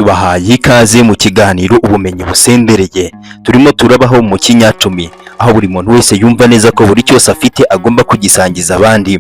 tubahaye ikaze mu kiganiro ubumenyi busendereye. Turimo turabaho mu kinyacumi, aho buri muntu wese yumva neza ko buri cyose afite agomba kugisangiza abandi,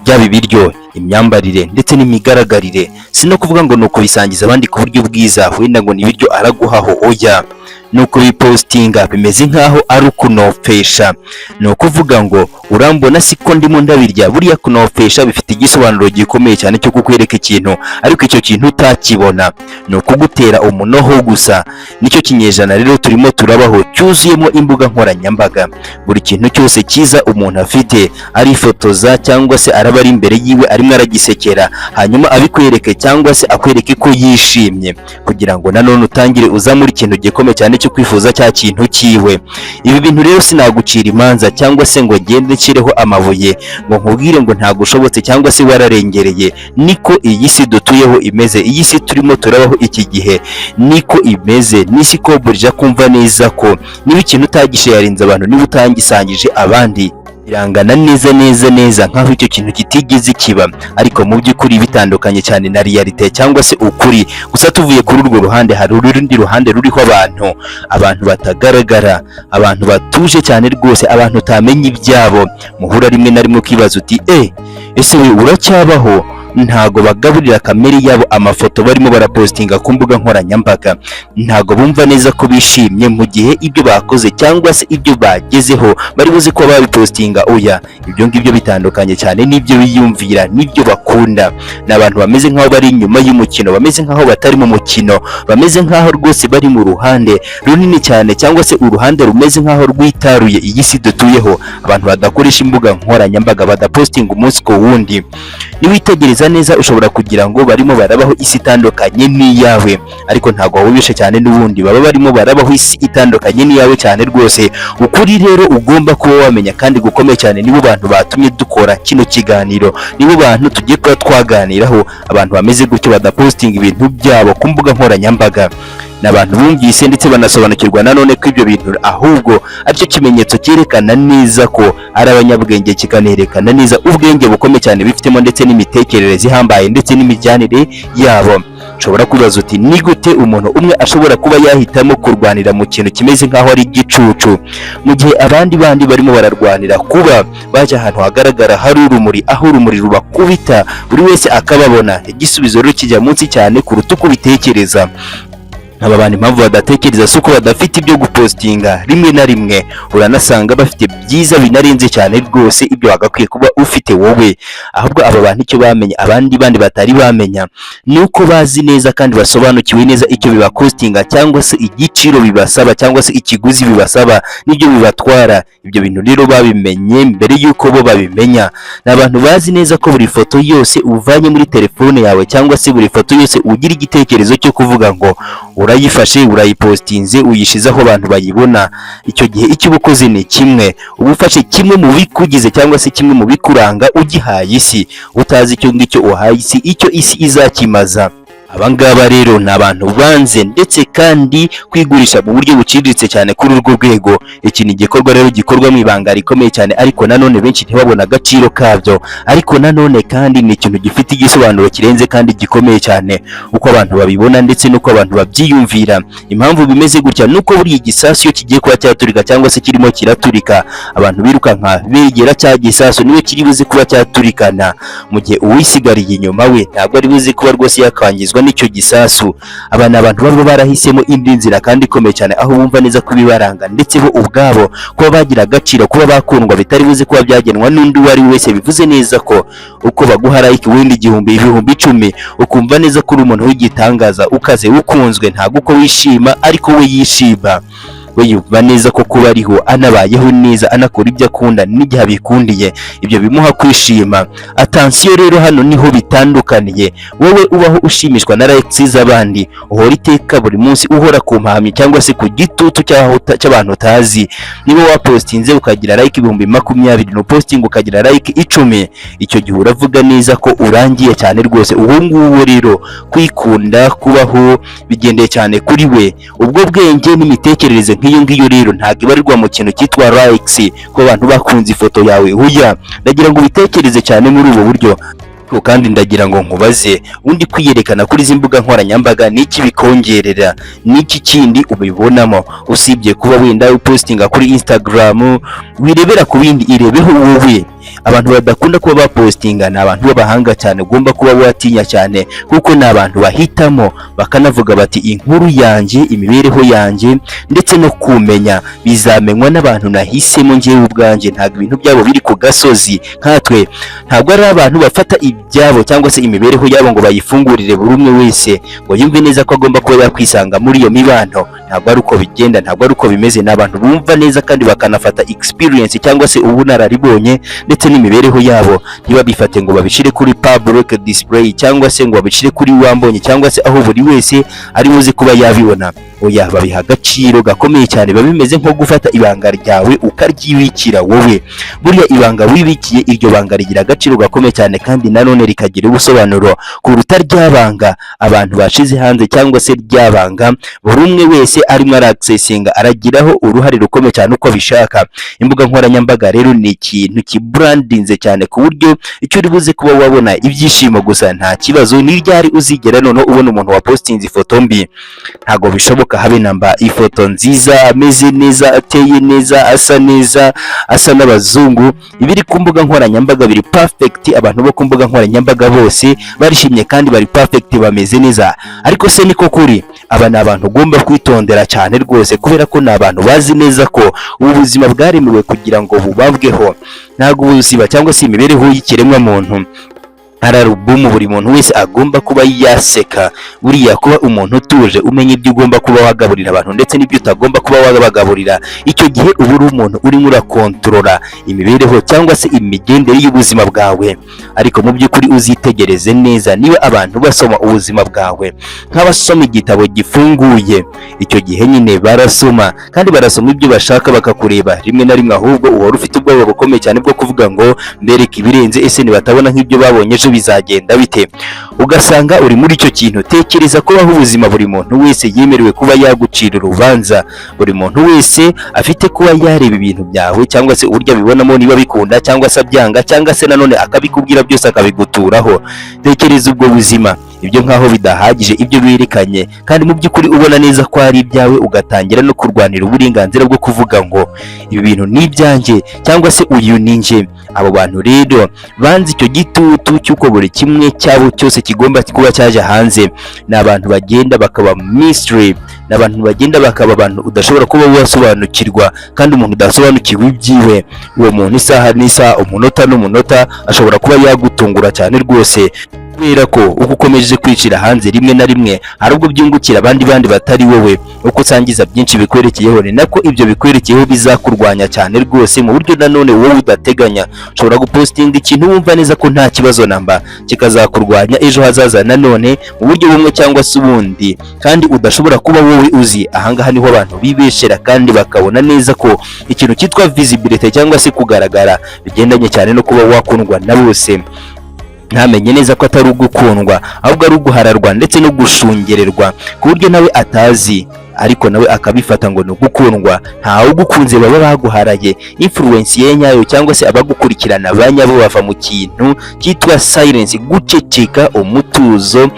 byaba ibiryo, imyambarire ndetse n'imigaragarire. Si no kuvuga ngo ni ukubisangiza abandi ku buryo bwiza, wenda ngo ni ibiryo araguhaho, oya, ni ukubipostinga bimeze nk'aho ari ukunopesha. Ni ukuvuga ngo urambona siko ndimo ndabirya, buriya kunopesha bifite igisobanuro gikomeye cyane cyo kukwereka ikintu ariko icyo kintu utakibona, ni ukugutera umunoho gusa. Nicyo kinyejana rero turimo turabaho, cyuzuyemo imbuga nkoranyambaga. Buri kintu cyose cyiza umuntu afite arifotoza cyangwa se araba ari imbere yiwe arimo aragisekera, hanyuma abikwereke cyangwa se akwereke ko yishimye, kugira ngo nanone utangire uzamura ikintu gikomeye cyane cyo kwifuza cya kintu cyiwe. Ibi bintu rero sinagucira imanza cyangwa se ngo ngende nshireho amabuye ngo nkubwire ngo ntago ushobotse cyangwa se wararengereye. Niko iyi si dutuyeho imeze, iyi si turimo turabaho iki gihe niko imeze. Nisi ko burya kumva neza ko niba ikintu utagisharinze abantu, niba utangisangije abandi, irangana neza nkaho icyo kintu kitigeze kiba, ariko mu by'ukuri bitandukanye cyane na realite cyangwa se ukuri. Gusa tuvuye kuri urwo ruhande, hari urundi ruhande ruriho abantu batagaragara, abantu batuje cyane rwose, abantu utamenya ibyabo. Muhura rimwe na rimwe ukibaza uti ese we uracyabaho? Ntago bagaburira kamere yabo amafoto barimo barapostinga ku mbuga nkoranyambaga, ntago bumva neza ko bishimye mu gihe ibyo bakoze cyangwa se ibyo bagezeho bari buze ko babipostinga. Oya, ibyo ngibyo bitandukanye cyane n'ibyo biyumvira, n'ibyo bakunda. Ni abantu bameze nk'aho bari inyuma y'umukino, bameze nk'aho batari mu mukino, bameze nk'aho rwose bari mu ruhande runini cyane cyangwa se uruhande rumeze nk'aho rwitaruye iyi si dutuyeho. Abantu badakoresha imbuga nkoranyambaga, badapostinga umunsi ku wundi. Niwitegereza neza ushobora kugira ngo barimo barabaho isi itandukanye n'iyawe, ariko ntago wabibeshe cyane, n'ubundi baba barimo barabaho isi itandukanye n'iyawe cyane rwose. Ukuri rero ugomba kuba wamenya kandi gukomeye cyane, nibo bantu batumye dukora kino kiganiro, nibo bantu tugiye kuba twaganiraho. Abantu bameze gutyo badapostinga ibintu byabo ku mbuga nkoranyambaga, n'abantu bumvise ndetse banasobanukirwa nanone ko ibyo bintu ahubwo aricyo kimenyetso cyerekana neza ko ari abanyabwenge, kikanerekana neza ubwenge bukomeye cyane bifitemo ndetse n'imitekerereze ihambaye ndetse n'imijyanire yabo. Ushobora kubaza uti ni gute umuntu umwe ashobora kuba yahitamo kurwanira mu kintu kimeze nk'aho ari igicucu, mu gihe abandi barimo bararwanira kuba bajya ahantu hagaragara hari urumuri, aho urumuri rubakubita buri wese akababona. Igisubizo rero kijya munsi cyane kuruta uko ubitekereza. Aba bantu impamvu badatekereza si uko badafite ibyo gupostinga, rimwe na rimwe uranasanga bafite byiza binarenze cyane rwose ibyo wagakwiye kuba ufite wowe. Ahubwo aba bantu icyo bamenya abandi batari bamenya, ni uko bazi neza kandi basobanukiwe neza icyo bibapostinga cyangwa se igiciro bibasaba cyangwa se ikiguzi bibasaba n'ibyo bibatwara. Ibyo bintu rero babimenye mbere y'uko bo babimenya. Ni abantu bazi neza ko buri foto yose uvanye muri telefone yawe cyangwa se buri foto yose ugira igitekerezo cyo kuvuga ngo urayifashe, urayipostinze, uyishize aho abantu bayibona, icyo gihe icyo uba ukoze ni kimwe, uba ufashe kimwe mu bikugize cyangwa se kimwe mu bikuranga ugihaye isi, utazi icyo ngicyo uhaye isi, icyo isi izakimaza. Abangaba rero ni abantu banze ndetse kandi kwigurisha mu buryo buciriritse cyane kuri urwo rwego. Iki ni igikorwa rero gikorwa mu ibanga rikomeye cyane, ariko nanone benshi ntibabona agaciro kabyo. Ariko nanone kandi ni ikintu gifite igisobanuro kirenze kandi gikomeye cyane, uko abantu babibona ndetse n'uko abantu babyiyumvira. Impamvu bimeze gutya nuko buri igisasu iyo kigiye kuba cyaturika cyangwa se kirimo kiraturika, abantu birukanka begera cya gisasu niwe kiri buze kuba cyaturikana, mu gihe uwisigariye inyuma we ntabwo ari buze kuba rwose yakangizwa n'icyo gisasu. Aba ni abantu baba barahisemo indi nzira kandi ikomeye cyane, aho bumva neza ko ibibaranga ndetse bo ubwabo kuba bagira agaciro, kuba bakundwa bitari buze kuba byagenwa n'undi uwo ari we wese. Bivuze neza ko uko baguha like wenda igihumbi, ibihumbi 10, ukumva neza ko uri umuntu w'igitangaza, ukaze, ukunzwe, ntabwo uko wishima ariko we yishima. We yumva neza ko kuba ariho anabayeho neza, anakora ibyo akunda n'igihe abikundiye, ibyo bimuha kwishima. Attention rero, hano niho bitandukaniye. Wowe ubaho ushimishwa na likes z'abandi, uhora iteka buri munsi uhora ku mpamyi cyangwa se ku gitutu cy'abantu utazi. Niba wapostinze ukagira like 20,000, no posting ukagira like 10, icyo gihe uravuga neza ko urangiye cyane rwose. Uwo nguwo rero kwikunda, kubaho bigendeye cyane kuri we. Ubwo bwenge n'imitekerereze nk'iyo ngiyo rero ntabwo ibarirwa mu kintu cyitwa likes, ko abantu bakunze ifoto yawe. Huya, ndagira ngo ubitekereze cyane muri ubu buryo. kandi ndagira ngo nkubaze, undi kwiyerekana kuri izi mbuga nkoranyambaga n'iki bikongerera, n'iki kindi ubibonamo usibye kuba wenda upostinga kuri Instagram? Wirebera ku bindi, irebeho wowe. Abantu badakunda kuba bapostinga ni abantu b'abahanga cyane, ugomba kuba watinya cyane, kuko ni abantu bahitamo bakanavuga bati inkuru yanjye, imibereho yanjye ndetse no kumenya bizamenywa n'abantu nahisemo njyewe ubwanjye. Ntabwo ibintu byabo biri ku gasozi nkatwe, ntabwo ari abantu bafata ibyabo cyangwa se imibereho yabo ngo bayifungurire buri umwe wese ngo yumve neza ko agomba kuba yakwisanga muri iyo mibano. Ntabwo ari uko bigenda, ntabwo ari uko bimeze. Ni abantu bumva neza kandi bakanafata experience cyangwa se ubunararibonye ndetse n'imibereho yabo, ntibabifate ngo babishire kuri public display cyangwa se ngo babishire kuri wambonye cyangwa se aho buri wese ari buze kuba yabibona. Oya, babiha agaciro gakomeye cyane, biba bimeze nko gufata ibanga ryawe ukaryibikira wowe. Buriya ibanga wibikiye, iryo banga rigira agaciro gakomeye cyane kandi nanone rikagira ubusobanuro kuruta ryabanga abantu bashize hanze cyangwa se ryabanga buri umwe wese arimo araccessinga aragiraho uruhare rukomeye cyane uko bishaka. Imbuga nkoranyambaga rero ni ikintu kibrandinze cyane ku buryo icyo uri buze kuba wabona ibyishimo gusa, nta kibazo. Ni ryari uzigera none ubona umuntu wa postinze ifoto mbi? Ntago bishoboka habe namba. Ifoto nziza, ameze neza, ateye neza, asa neza, asa n'abazungu, ibiri ku mbuga nkoranyambaga biri perfect. Abantu bo ku mbuga nkoranyambaga bose barishimye kandi bari perfect, bameze neza. Ariko se niko kuri? Aba ni abantu ugomba kwitondera cyane rwose, kubera ko ni abantu bazi neza ko ubu buzima bwaremewe kugira ngo bubabweho. Ntabwo ubuzima cyangwa se imibereho y'ikiremwa muntu hari alubumu buri muntu wese agomba kuba yaseka. Buriya kuba umuntu utuje, umenya ibyo ugomba kuba wagaburira abantu ndetse n'ibyo utagomba kuba wabagaburira, icyo gihe uba uri umuntu urimo urakontorora imibereho cyangwa se imigendere y'ubuzima bwawe. Ariko mu by'ukuri uzitegereze neza, niba abantu basoma ubuzima bwawe nk'abasoma igitabo gifunguye, icyo gihe nyine barasoma kandi barasoma ibyo bashaka bakakureba rimwe na rimwe. Ahubwo uhora ufite ubwoba bukomeye cyane bwo kuvuga ngo mbereke ibirenze, ese nibatabona nk'ibyo babonye ejo bizagenda bite? Ugasanga uri muri icyo kintu. Tekereza ko aho ubuzima buri muntu wese yemerewe kuba yagucira urubanza, buri muntu wese afite kuba yareba ibintu byawe cyangwa se uburyo abibonamo, niba bikunda cyangwa se abyanga cyangwa se nanone akabikubwira byose akabiguturaho. Tekereza ubwo buzima, ibyo nkaho bidahagije ibyo berekanye kandi mu by'ukuri ubona neza ko ari ibyawe, ugatangira no kurwanira uburenganzira bwo kuvuga ngo ibi bintu ni ibyanjye cyangwa se uyu ni njye. Abo bantu rero banze icyo gitutu cy'uko buri kimwe cyabo cyose kigomba kuba cyaje hanze. Ni abantu bagenda bakaba mystery, ni abantu bagenda bakaba abantu udashobora kuba wasobanukirwa, kandi umuntu udasobanukiwe ibyiwe, uwo muntu isaha n'isaha, umunota n'umunota ashobora kuba yagutungura cyane rwose. Kubera ko uko ukomeje kwicira hanze rimwe na rimwe hari ubwo byungukira abandi batari wowe, uko usangiza byinshi bikwerekeyeho ni nako ibyo bikwerekeyeho bizakurwanya cyane rwose mu buryo nanone wowe udateganya. Ushobora gupostinga ikintu wumva neza ko nta kibazo namba, kikazakurwanya ejo hazaza nanone mu buryo bumwe cyangwa se ubundi, kandi udashobora kuba wowe uzi. Ahangaha niho abantu bibeshera kandi bakabona neza ko ikintu cyitwa visibility cyangwa se kugaragara bigendanye cyane no kuba wakundwa na bose. Ntamenye neza ko atari ugukundwa, ahubwo ari uguhararwa ndetse no gushungererwa ku buryo nawe atazi, ariko nawe akabifata ngo ni ugukundwa. Ntawe ugukunze baba baguharaye. Influence ye nyayo cyangwa se abagukurikirana banyabo bava mu kintu cyitwa silence, guceceka, umutuzo,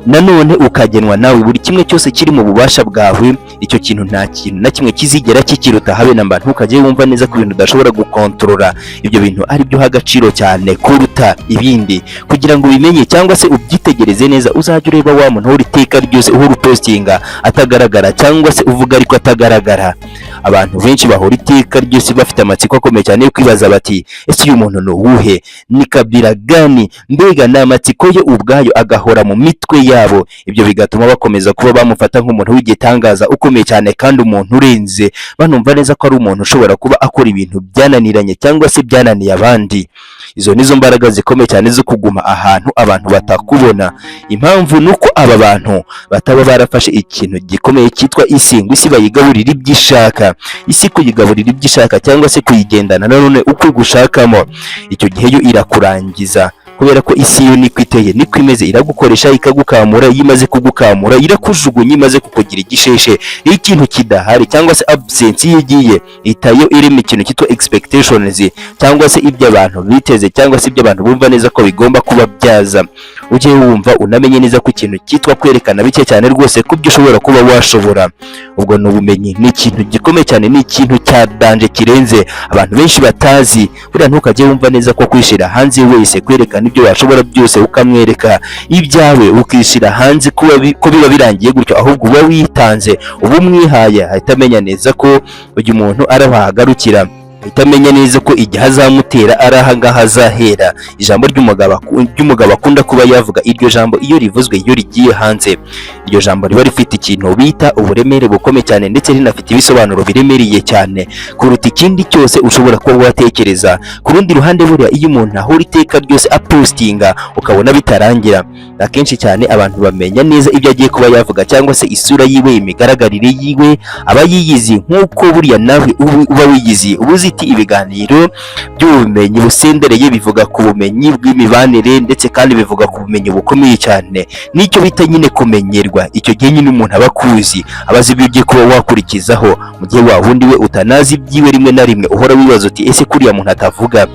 nanone ukagenwa nawe. Buri kimwe cyose kiri mu bubasha bwawe, icyo kintu nta kintu na kimwe kizigera kikiruta habe namba. Ntukajye wumva neza ko ibintu udashobora gukontorora, ibyo bintu ari byo agaciro cyane kuruta ibindi. Kugira ngo ubimenye cyangwa se ubyitegereze neza, uzajya ureba wa muntu uri iteka ryose uhora upostinga atagaragara cyangwa se uvuga ariko atagaragara. Abantu benshi bahora iteka ryose bafite amatsiko akomeye cyane yo kwibaza bati ese uyu muntu ni uwuhe, ni kabila gani? Mbega ni amatsiko ye ubwayo agahora mu mitwe yabo. Ibyo bigatuma bakomeza kuba bamufata nk'umuntu w'igitangaza ukomeye cyane kandi umuntu urenze, banumva neza ko ari umuntu ushobora kuba akora ibintu byananiranye cyangwa se byananiye abandi. Izo nizo mbaraga zikomeye cyane zo kuguma ahantu abantu batakubona. Impamvu nuko aba bantu bataba barafashe ikintu gikomeye cyitwa isi, ngo isi bayigaburira ibyo ishaka. Isi kuyigaburira ibyo ishaka cyangwa se kuyigendana nanone uko gushakamo, icyo gihe yo irakurangiza kubera ko isi yo niko iteye, niko imeze, iragukoresha ikagukamura, iyo imaze kugukamura irakujugunya, imaze kukugira igisheshe. Iyo ikintu kidahari cyangwa se absence iyo igiye itayo irimo ikintu cyitwa expectations, cyangwa se ibyo abantu biteze, cyangwa se ibyo abantu bumva neza ko bigomba kuba byaza. Ujye wumva unamenye neza ko ikintu cyitwa kwerekana bike cyane rwose ku byo ushobora kuba washobora. Ubwo ni ubumenyi, ni ikintu gikomeye cyane, ni ikintu cya danje kirenze abantu benshi batazi. Buriya ntukajye wumva neza ko kwishira hanze wese, kwerekana ibyo washobora byose ukamwereka ibyawe ukishira hanze ko biba birangiye gutyo, ahubwo uba witanze, uba umwihaye, ahita amenya neza ko uyu muntu arabahagarukira, itamenya neza ko igihe azamutera ari aha ngaha azahera. Ijambo ry'umugabo akunda kuba yavuga, iryo jambo iyo rivuzwe, iyo rigiye hanze, iryo jambo riba rifite ikintu bita uburemere bukomeye cyane, ndetse rinafite ibisobanuro biremereye cyane kuruta ikindi cyose ushobora kuba watekereza. Ku rundi ruhande buriya iyo umuntu ahora iteka ryose apostinga ukabona bitarangira, akenshi cyane abantu bamenya neza ibyo agiye kuba yavuga, cyangwa se isura yiwe, imigaragarire yiwe aba yiyizi, nk'uko buriya nawe uba wiyizi. Ubuzi ibiganiro by'ubumenyi busendereye bivuga ku bumenyi bw'imibanire, ndetse kandi bivuga ku bumenyi bukomeye cyane, nicyo bita nyine kumenyerwa. Icyo gihe nyine umuntu aba akuzi, abazi ibyo ugiye kuba wakurikizaho, mu gihe wa wundi we utanazi ibyiwe, rimwe na rimwe uhora wibaza uti ese kuriya muntu atavuga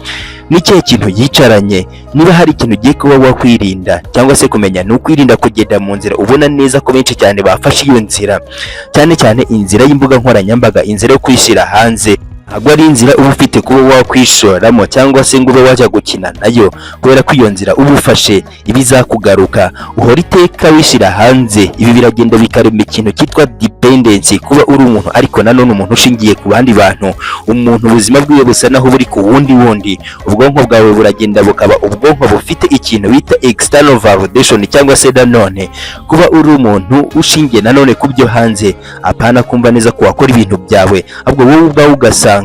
n'ikihe kintu yicaranye. Niba hari ikintu ugiye kuba wakwirinda cyangwa se kumenya, ni ukwirinda kugenda mu nzira ubona neza ko benshi cyane bafashe iyo nzira, cyane cyane inzira y'imbuga nkoranyambaga, inzira yo kwishyira hanze. Ntabwo ari inzira uba ufite kuba wakwishoramo cyangwa se ngo ube wajya gukina nayo, kubera ko iyo nzira uba ufashe ibizakugaruka. Uhora iteka wishyira hanze, ibi biragenda bikarema ikintu cyitwa dependency, kuba uri umuntu ariko nanone umuntu ushingiye ku bandi bantu, umuntu ubuzima bwiwe busa naho buri ku wundi. Ubwonko bwawe buragenda bukaba ubwonko bufite ikintu bita external validation, cyangwa se nanone kuba uri umuntu ushingiye nanone ku byo hanze, apana kumva neza ko wakora ibintu byawe, ahubwo wowe ubwawe ugasanga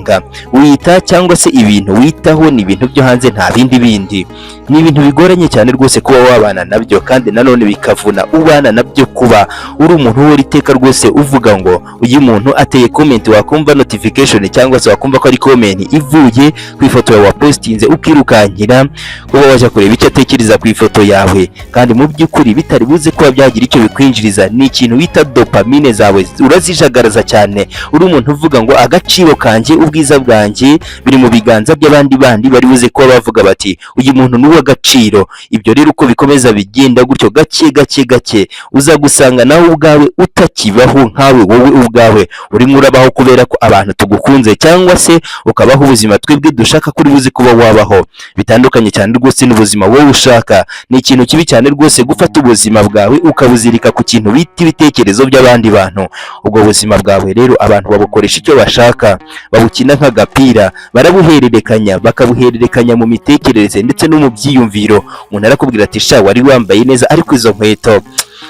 wita, cyangwa se ibintu witaho ni ibintu byo hanze, nta bindi. Ni ibintu bigoranye cyane rwose kuba wabana nabyo, kandi nanone bikavuna ubana nabyo, kuba uri umuntu uhora iteka rwose uvuga ngo uyu muntu ateye comment, wakumva notification cyangwa se wakumva ko ari comment ivuye ku ifoto yawe wapostinze, ukirukankira kuba wajya kureba icyo atekereza ku ifoto yawe, kandi mu by'ukuri bitari buze kuba byagira icyo bikwinjiriza. Ni ikintu bita dopamine zawe urazijagaraza cyane, uri umuntu uvuga ngo agaciro kanjye, ubwiza bwanjye biri mu biganza by'abandi bari buze kuba bavuga bati uyu muntu ni uw'agaciro. Ibyo rero uko bikomeza bigenda gutyo gake uza gusanga nawe ubwawe utakibaho nkawe wowe ubwawe, urimo urabaho kubera ko abantu tugukunze, cyangwa se ukabaho ubuzima twebwe dushaka kuri buze kuba wabaho, bitandukanye cyane rwose n'ubuzima wowe ushaka. Ni ikintu kibi cyane rwose gufata ubuzima bwawe ukabuzirika ku kintu bita ibitekerezo by'abandi bantu. Ubwo buzima bwawe rero abantu babukoresha icyo bashaka, babukina nk'agapira, barabuhererekanya, bakabuhererekanya mu mitekerereze ndetse no mu byiyumviro. Umuntu arakubwira ati sha wari wambaye neza, ariko izo nkweto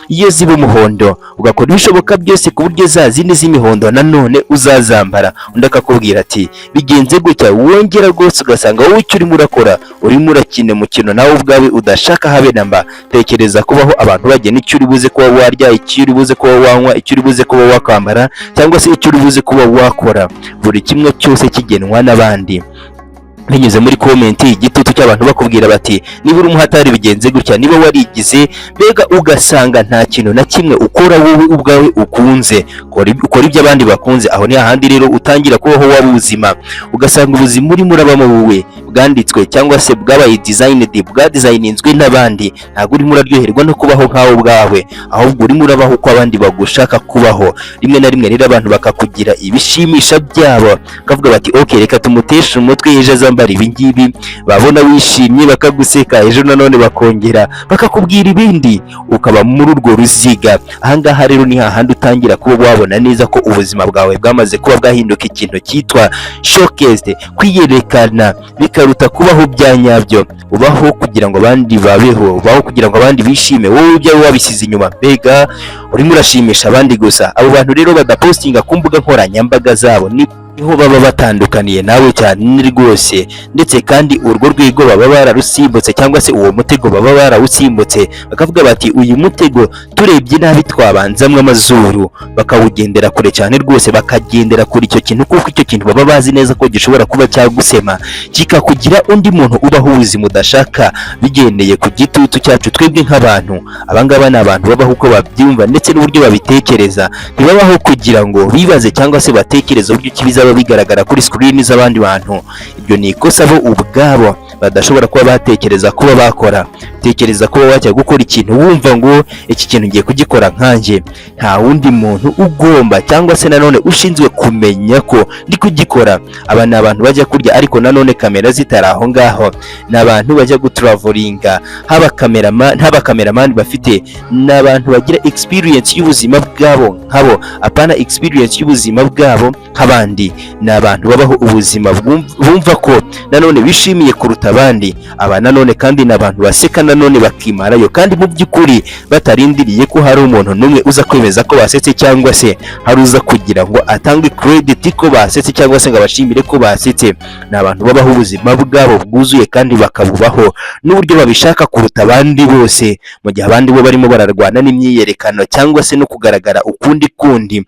iyo ziba umuhondo, ugakora ibishoboka byose ku buryo za zindi z'imihondo nanone uzazambara. Undi akakubwira ati bigenze gutya, wongera rwose ugasanga wowe icyo urimo urakora, urimo urakina umukino nawe ubwawe udashaka habe namba. Tekereza kubaho abantu bagena icyo uri buze kuba warya, icyo uri buze kuba wanywa, icyo uri buze kuba wakwambara, cyangwa se icyo uri buze kuba wakora. Buri kimwe cyose kigenwa n'abandi. binyuze muri komenti igitutu cy'abantu bakubwira bati niba uri umuhatari bigenze gutya, niba warigize mbega ugasanga nta kintu na kimwe ukora wowe ubwawe ukunze, ukora ibyo abandi bakunze. Aho ni hahandi rero utangira kubaho waba ubuzima, ugasanga ubuzima urimo urabamo wowe bwanditswe cyangwa se bwabaye designed, bwadesigninzwe n'abandi. Ntabwo urimo uraryoherwa no kubaho nkawe ubwawe, ahubwo urimo urabaho uko abandi bagushaka kubaho. Rimwe na rimwe rero abantu bakakugira ibishimisha byabo, kavuga bati okay, reka tumuteshe umutwe ejo azambara ibi ngibi, babona wishimye bakaguseka, ejo nanone bakongera bakakubwira ibindi, ukaba muri urwo ruziga. Ahangaha rero ni hahandi utangira kuba wabona neza ko ubuzima bwawe bwamaze kuba bwahinduka ikintu cyitwa showcased, kwiyerekana bikaruta kubaho bya nyabyo. Ubaho kugira ngo abandi babeho, ubaho kugira ngo abandi bishime, wowe ibyawe wabisize inyuma, mbega urimo urashimisha abandi gusa. Abo bantu rero badapostinga ku mbuga nkoranyambaga zabo niho baba batandukaniye nawe cyane rwose, ndetse kandi urwo rwego baba bararusimbutse cyangwa se uwo mutego baba barawusimbutse, bakavuga bati uyu mutego turebye nabi twabanzamwe amazuru, bakawugendera kure cyane rwose, bakagendera kuri icyo kintu kuko icyo kintu baba bazi neza ko gishobora kuba cyagusema kikakugira undi muntu ubaho ubuzima udashaka, bigendeye ku gitutu cyacu twebwe nk'abantu. Abangaba ni abantu babaho uko babyumva ndetse n'uburyo babitekereza, ntibabaho kugira ngo bibaze cyangwa se batekereze uburyo bizaba bigaragara kuri screen z'abandi bantu. Ibyo ni ikosa bo ubwabo badashobora kuba batekereza kuba bakora. Tekereza kuba wajya gukora ikintu wumva ngo iki kintu ngiye kugikora nkanjye, nta wundi muntu ugomba cyangwa se nanone ushinzwe kumenya ko ndi kugikora. Aba ni abantu bajya kurya ariko nanone kamera zitari aho ngaho, ni abantu bajya gutravolinga, haba cameraman bafite, n'abantu bagira experience y'ubuzima bwabo nkabo, apana experience y'ubuzima bwabo nk'abandi. Ni abantu babaho ubuzima bumva ko nanone bishimiye kuruta abandi. Aba nanone kandi ni abantu baseka nanone bakimarayo, kandi mu by'ukuri batarindiriye ko hari umuntu n'umwe uza kwemeza ko basetse cyangwa se hari uza kugira ngo atange credit ko basetse cyangwa se ngo abashimire ko basetse. Ni abantu babaho ubuzima bwabo bwuzuye kandi bakabubaho n'uburyo babishaka kuruta abandi bose, mu gihe abandi bo barimo bararwana n'imyiyerekano cyangwa se no kugaragara ukundi kundi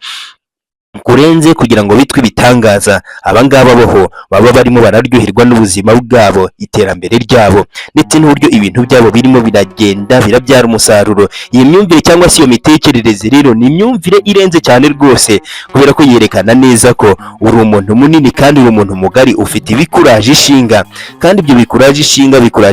kurenze kugira ngo bitwe ibitangaza. Abangaba boho baba barimo bararyoherwa n'ubuzima bwabo, iterambere ryabo ndetse n'uburyo ibintu byabo birimo biragenda birabyara umusaruro. Iyi myumvire cyangwa se iyo mitekerereze rero ni imyumvire irenze cyane rwose, kubera ko yerekana neza ko uri umuntu munini kandi uri umuntu mugari, ufite ibikuraje ishinga, kandi ibyo bikuraje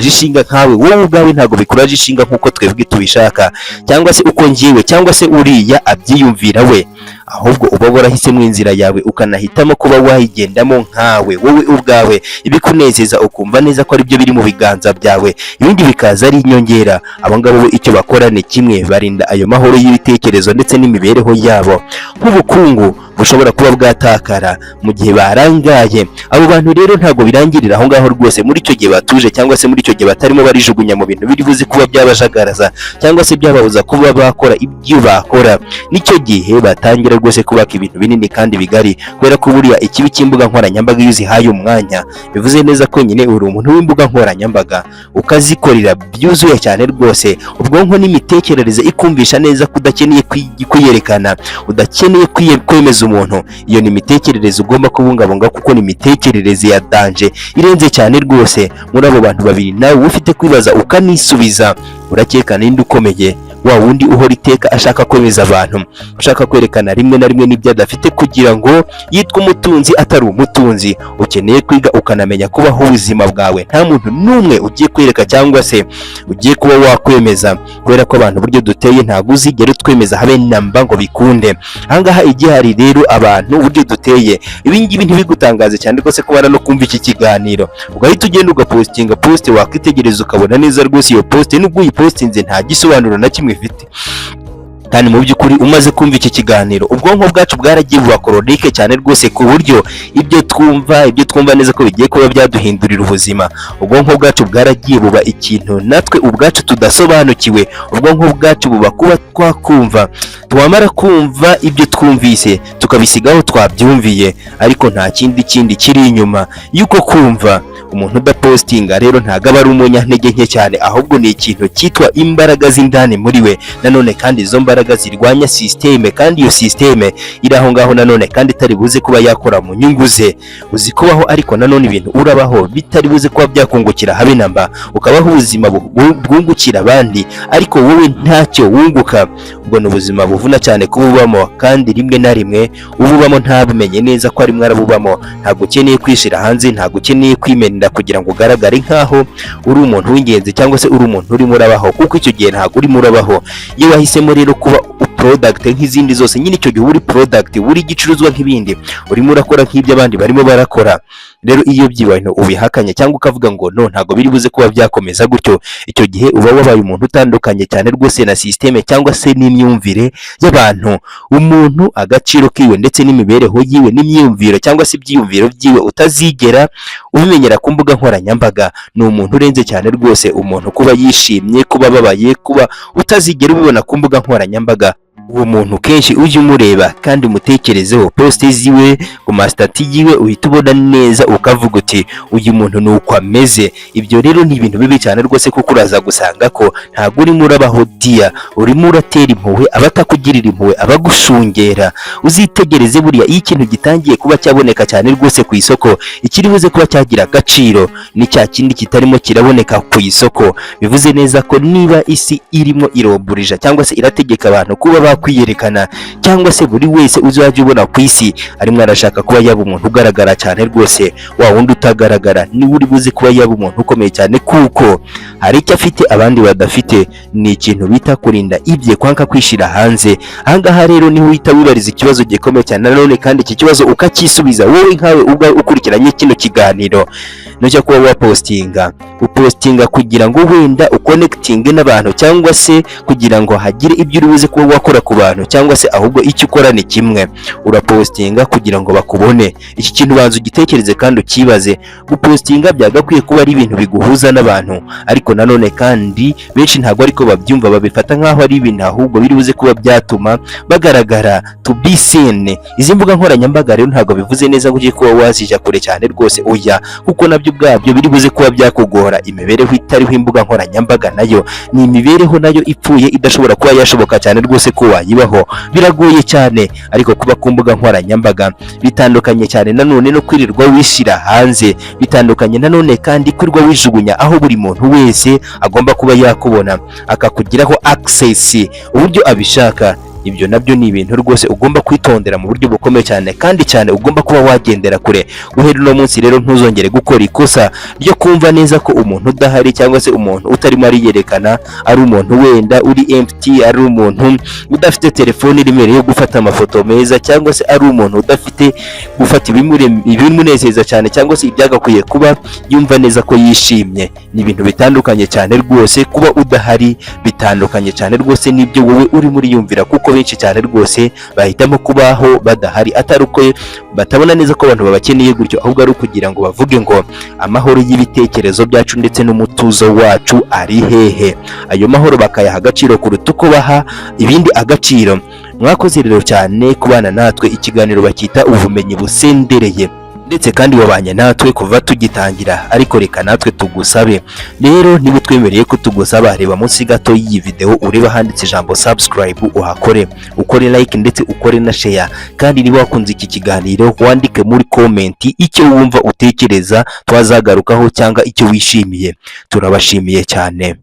ishinga nkawe wowe ubwawe ntabwo bikuraje ishinga nk'uko twebwe tubishaka cyangwa se uko ngiwe cyangwa se uriya abyiyumvira we, ahubwo uba warahisemo inzira yawe ukanahitamo kuba wayigendamo nkawe wowe ubwawe, ibikunezeza ukumva neza ko ari byo biri mu biganza byawe, ibindi bikaza ari inyongera. Abo ngabo icyo bakora ni kimwe, barinda ayo mahoro y'ibitekerezo ndetse n'imibereho yabo. Nk'ubukungu bushobora kuba bwatakara mu gihe barangaye, abo bantu rero ntabwo birangirira aho ngaho rwose. Muri icyo gihe batuje cyangwa se muri icyo gihe batarimo barijugunya mu bintu biri buze kuba byabajagaraza cyangwa se byababuza kuba bakora ibyo bakora, nicyo gihe batangira rwose kubaka ibintu binini kandi bigari, kubera ko buriya ikibi cy'imbuga nkoranyambaga iyo uzihaye umwanya, bivuze neza ko nyine uri umuntu w'imbuga nkoranyambaga ukazikorera byuzuye cyane rwose, ubwonko n'imitekerereze ikumvisha neza ko udakeneye kuyerekana, udakeneye kwemeza umuntu. Iyo ni imitekerereze ugomba kubungabunga kuko ni imitekerereze ya danje irenze cyane rwose. Muri abo bantu babiri nawe ufite kwibaza ukanisubiza, urakeka ninde ukomeye? Wa wundi uhora iteka ashaka kwemeza abantu, ushaka kwerekana rimwe na rimwe n'ibyo adafite kugira ngo yitwe umutunzi atari umutunzi. Ukeneye kwiga ukanamenya kubaho ubuzima bwawe, nta muntu n'umwe ugiye kwereka cyangwa se ugiye kuba wakwemeza, kubera ko abantu buryo duteye ntabwo uzigera utwemeza habe namba ngo bikunde. Ahangaha igihari rero abantu buryo duteye, ibi ngibi ntibigutangaze cyane rwose kubara no kumva iki kiganiro ugahita ugenda ugapostinga post, wakwitegereza ukabona neza rwose iyo post nubwo uyipostinze nta gisobanuro na kimwe ifite. Kandi mu by'ukuri umaze kumva iki kiganiro, ubwonko bwacu bwaragiye buba koronike cyane rwose, ku buryo ibyo twumva neza ko bigiye kuba byaduhindurira ubuzima. Ubwonko bwacu bwaragiye buba ikintu natwe ubwacu tudasobanukiwe. Ubwonko bwacu buba kuba twakumva, twamara kumva ibyo twumvise tukabisigaho twabyumviye, ariko nta kindi kiri inyuma y'uko kumva. Umuntu udapostinga rero ntago aba ari umunyantege nke cyane, ahubwo ni ikintu cyitwa imbaraga z'indani muri we, nanone kandi izo mbaraga zirwanya systeme, kandi iyo systeme iri aho ngaho nanone kandi itari buze kuba yakora mu nyungu ze. Uzi kubaho ariko nanone ibintu urabaho bitari buze kuba byakungukira habe namba, ukabaho ubuzima bwungukira abandi ariko wowe ntacyo wunguka. Ubwo ni ubuzima buvuna cyane kububamo, kandi rimwe na rimwe ububamo ntabumenye neza ko ari mwarabubamo. Ntabwo ukeneye kwishira hanze, ntabwo ukeneye kwimenera kugira ngo ugaragare nkaho uri umuntu w'ingenzi cyangwa se uri umuntu urimo urabaho, kuko icyo gihe ntabwo urimo urabaho. Iyo wahisemo rero kuba product nk'izindi zose, nyine icyo gihe uri product, uri igicuruzwa nk'ibindi, urimo urakora nk'ibyo abandi barimo barakora. Rero iyo byibintu ubihakanye cyangwa ukavuga ngo no ntabwo biri buze kuba byakomeza gutyo, icyo gihe uba wabaye umuntu utandukanye cyane rwose na systeme cyangwa se n'imyumvire y'abantu. Umuntu agaciro kiwe ndetse n'imibereho yiwe n'imyumviro cyangwa se ibyiyumviro byiwe utazigera ubimenyera ku mbuga nkoranyambaga, ni umuntu urenze cyane rwose. Umuntu kuba yishimye, kuba babaye, kuba utazigera ubibona ku mbuga nkoranyambaga, uwo muntu kenshi ujye umureba kandi umutekerezeho, poste ziwe ku masitati yiwe uhita ubona neza ukavuga uti uyu muntu ni uko ameze. Ibyo rero ni ibintu bibi cyane rwose, kuko uraza gusanga ko ntabwo urimo urabaho dia, urimo uratera impuhwe abatakugirira impuhwe, abagushungera. Uzitegereze buriya iyo ikintu gitangiye kuba cyaboneka cyane rwose ku isoko, ikiri buze kuba cyagira agaciro ni cya kindi kitarimo kiraboneka ku isoko. Bivuze neza ko niba isi irimo iromburija cyangwa se irategeka abantu kuba kwiyerekana, cyangwa se buri wese uzajya ubona ku isi arimo arashaka kuba yaba umuntu ugaragara cyane rwose, wa wundi utagaragara ni uri buze kuba yaba umuntu ukomeye cyane, kuko hari icyo afite abandi badafite. Ni ikintu bita kurinda ibye, kwanga kwishira hanze. Ahangaha rero niho uhita wibariza ikibazo gikomeye cyane nanone, kandi iki kibazo ukakisubiza wowe nkawe ubwa ukurikiranye kino kiganiro. Nujya kuba upostinga kugira ngo wenda uconnecting n'abantu, cyangwa se kugira ngo hagire ibyo uri buze kuba wakora ku bantu, cyangwa se ahubwo icyo ukora ni kimwe, urapostinga kugira ngo bakubone. Iki kintu banza ugitekereze kandi ukibaze. Gupostinga byagakwiye kuba ari ibintu biguhuza n'abantu, ariko nanone kandi benshi ntabwo ariko babyumva, babifata nk'aho ari ibintu ahubwo biri buze kuba byatuma bagaragara, to be seen. Izi mbuga nkoranyambaga rero ntabwo bivuze neza ngo ugiye kuba wazija kure cyane rwose, oya, kuko nabyo ubwabyo biri buze kuba byakugora. Imibereho itariho imbuga nkoranyambaga nayo ni imibereho nayo ipfuye, idashobora kuba yashoboka cyane rwose ko wayibaho, biragoye cyane. Ariko kuba ku mbuga nkoranyambaga bitandukanye cyane nanone no kwirirwa wishira hanze, bitandukanye nanone kandi kwirirwa wijugunya aho buri muntu wese agomba kuba yakubona, akakugiraho access uburyo abishaka. Ibyo nabyo ni ibintu rwose ugomba kwitondera mu buryo bukomeye cyane, kandi cyane ugomba kuba wagendera kure. Guhera uno munsi rero ntuzongere gukora ikosa ryo kumva neza ko umuntu udahari, cyangwa se umuntu utarimo ariyerekana ari umuntu wenda uri empty, ari umuntu udafite telefone iremereye yo gufata amafoto meza, cyangwa se ari umuntu udafite gufata ibimunezeza cyane, cyangwa se ibyagakwiye kuba yumva neza ko yishimye. Ni ibintu bitandukanye cyane rwose. Kuba udahari bitandukanye cyane rwose n'ibyo wowe uri muri yumvira, kuko benshi cyane rwose bahitamo kubaho badahari, atari uko batabona neza ko abantu babakeneye gutyo, ahubwo ari ukugira ngo bavuge ngo amahoro y'ibitekerezo byacu ndetse n'umutuzo wacu ari hehe. Ayo mahoro bakayaha agaciro kuruta uko baha ibindi agaciro. Mwakoze rero cyane kubana natwe, ikiganiro bakita ubumenyi busendereye, ndetse kandi wabanye natwe kuva tugitangira. Ariko reka natwe tugusabe rero, niba twemereye ko tugusaba, reba munsi gato y'iyi video ureba handitse ijambo subscribe, uhakore, ukore like ndetse ukore na share. Kandi niba wakunze iki kiganiro, wandike muri comment icyo wumva utekereza twazagarukaho cyangwa icyo wishimiye. Turabashimiye cyane.